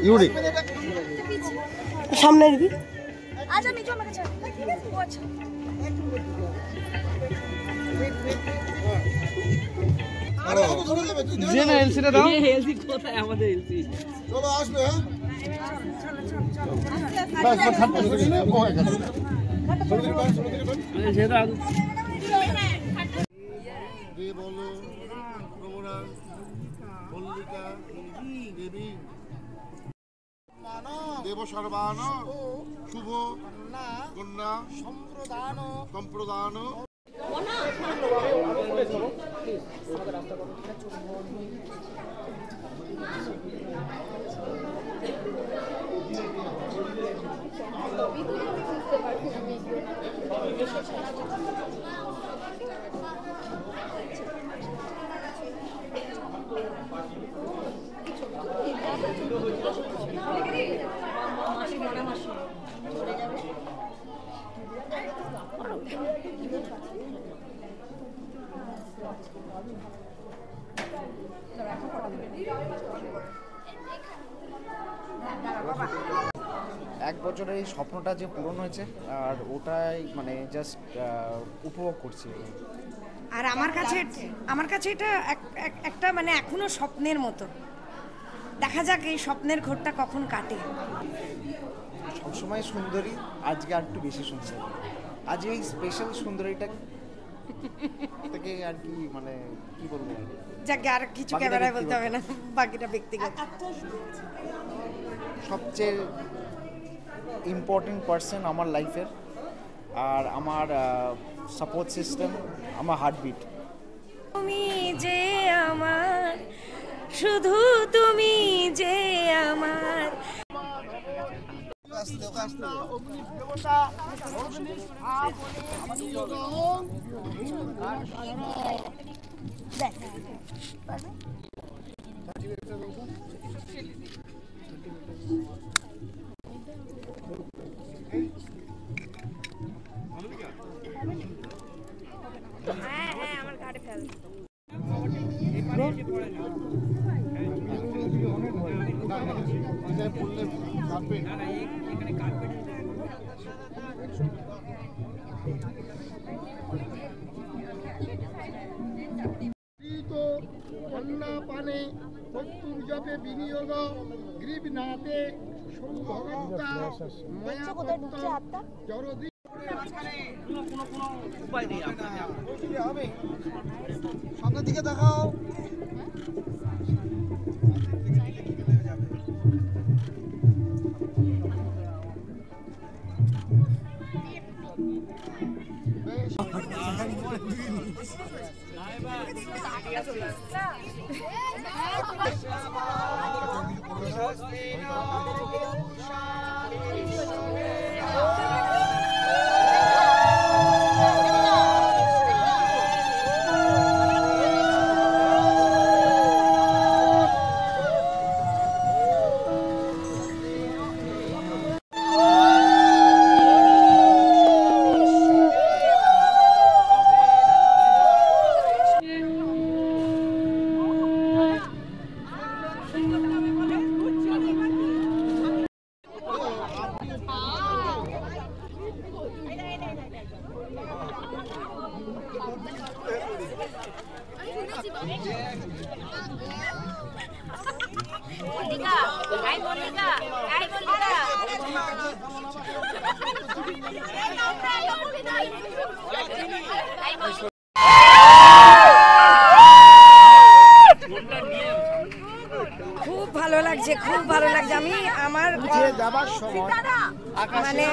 Unique সামনে দিবি আচ্ছা নিচে আমাকে ছাড় ঠিক আছে ও আচ্ছা আরে কত ধরে যাবে তুই যে না এলসিটা দাও এলসি কোথায় আমাদের এলসি চলো আসবে হ্যাঁ দেব সর্বান শুভ কন্যা সম্প্রদান এক বছরের এই স্বপ্নটা যে পূরণ হয়েছে আর ওটাই মানে জাস্ট উপভোগ করছি। আর আমার কাছে এটা একটা মানে এখনো স্বপ্নের মতো। দেখা যাক এই স্বপ্নের ঘোরটা কখন কাটে। সবসময় সুন্দরী, আজকে আর একটু বেশি সুন্দর। আজ এই স্পেশাল সুন্দরীটা থেকে আর কি মানে কি বলবো, যাকে আর কিছু ক্যামেরায় বলতে হবে না, বাকিটা ব্যক্তিগত। সবচেয়ে ইম্পর্টেন্ট পার্সন আমার লাইফের, আর আমার সাপোর্ট সিস্টেম, আমার হার্টবিট। তুমি যে আমার, শুধু তুমি যে আমার। হ্যাঁ আমার ঘাড়ে ফেল। কন্যা পানে শত্রুর জপে বিনিয়োগ গ্রীব নাতে সম্ভবতা মায়া জরদি কোনো উপায় নেই। আপনাদের হবে সামনের দিকে দেখাও। খুব ভালো লাগছে, খুব ভালো লাগছে। আমি আমার যাবার সময় মানে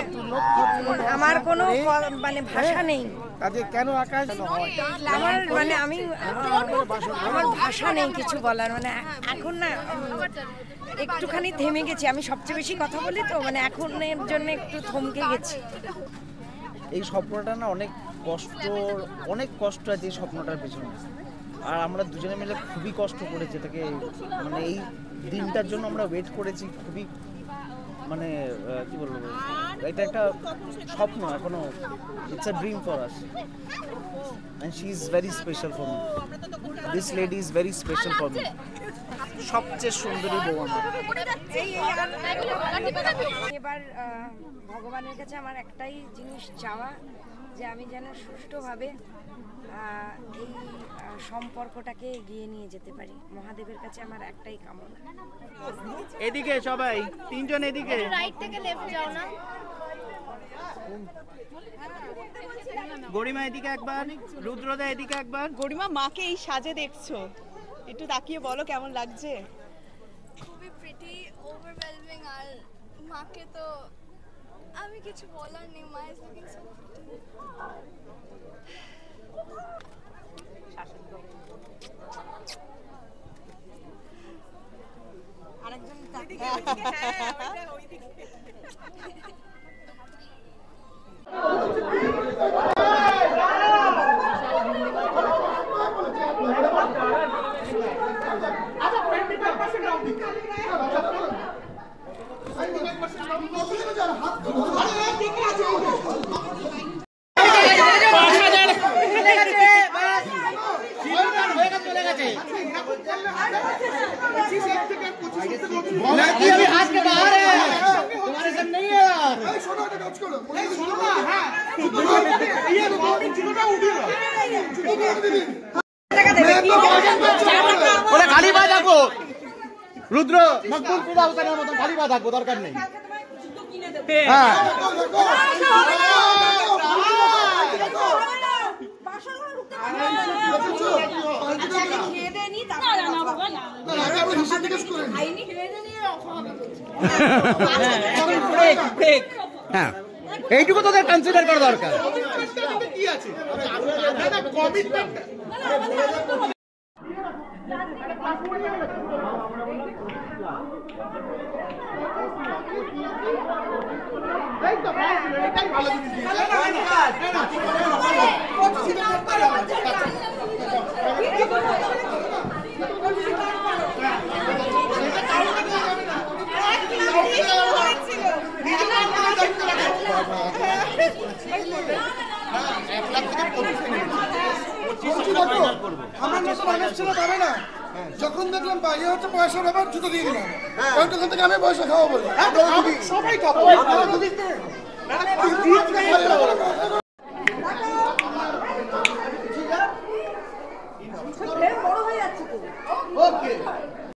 আমার কোনো মানে ভাষা নেই। তাদের কেন আকাশ হয় আমার মানে আমি আমার ভাষা নেই কিছু বলার। মানে এখন না একটুখানি থেমে গেছি। আমি সবচেয়ে বেশি কথা বলি তো, মানে এখনের জন্য একটু থমকে গেছি। এই স্বপ্নটা না অনেক কষ্ট আছে এই স্বপ্নটার পেছনে। আর আমরা দুজনে মিলে খুবই কষ্ট করেছি এটাকে, মানে এই দিনটার জন্য আমরা ওয়েট করেছি খুবই, মানে কি বলবো, এটা একটা স্বপ্ন এখনো। It's a dream for us and she is very special for me. This lady is very special for me. সবচেয়ে সুন্দরী বউ আমার। এবার ভগবানের কাছে আমার একটাই জিনিস চাওয়া, যে আমি যেন সুষ্ঠুভাবে এই সম্পর্কটাকে এগিয়ে নিয়ে যেতে পারি। মহাদেবের কাছে আমার একটাই কামনা। এদিকে সবাই তিনজন, এদিকে রাইট থেকে লেফট যাও না। গরিমা এদিকে একবার, রুদ্রদা এদিকে একবার। গরিমা, মাকে এই সাজে দেখছো, একটু তাকিয়ে বলো কেমন লাগছে? খুবই প্রিটি, ওভারওয়েলমিং। আর মাকে তো আমি কিছু বলার নেই। মা ইজ লুকিং সো প্রিটি। আরেকজন খালি পা থাকবো, রুদ্র মকবুল ফিদা হোসেনের মতন খালি পা থাকবো, দরকার নেই। হ্যাঁ হ্যাঁ, এইটুকু তোদের কনসিডার করা দরকার। কি আছে যখন দেখলাম বাইরে হচ্ছে পয়সার ব্যাপার, জুতো দিয়ে দিলাম। তখন থেকে আমি পয়সা খাওয়া বলি, সবাই খাবো।